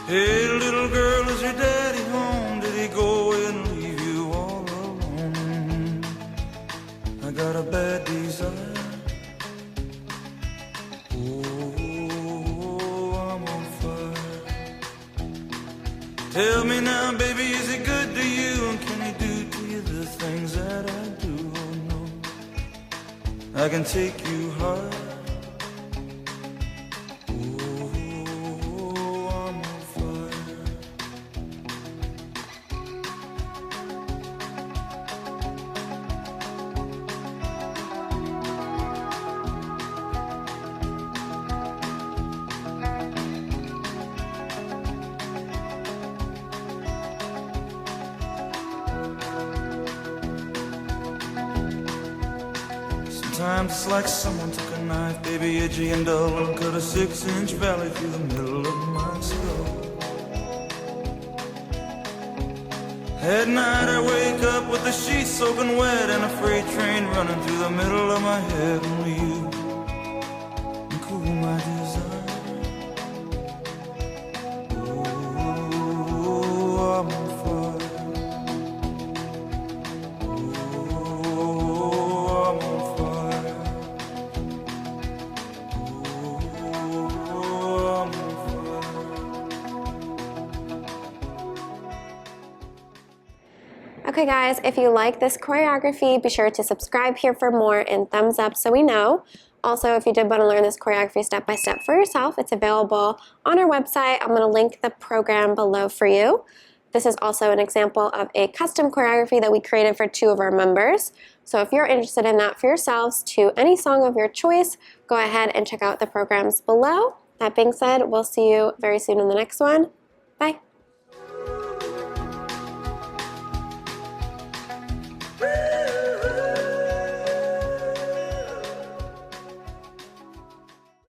Hey, little girl, is your daddy home? Did he go away and leave you all alone? I got a bad desire. Tell me now, baby, is he good to you? And can he do to you the things that I do? Oh no, I can take you high. Oh, I'm on fire. Sometimes it's like someone took a knife, baby, edgy and dull, and cut a 6-inch valley through the middle of my skull. At night I wake up with the sheets soaking wet and a freight train running through the middle of my head. Only you can cool my desire. Oh, I'm on fire. Okay guys, if you like this choreography, be sure to subscribe here for more and thumbs up so we know. Also, if you did want to learn this choreography step by step for yourself, it's available on our website. I'm going to link the program below for you. This is also an example of a custom choreography that we created for 2 of our members. So if you're interested in that for yourselves to any song of your choice, go ahead and check out the programs below. That being said, we'll see you very soon in the next one.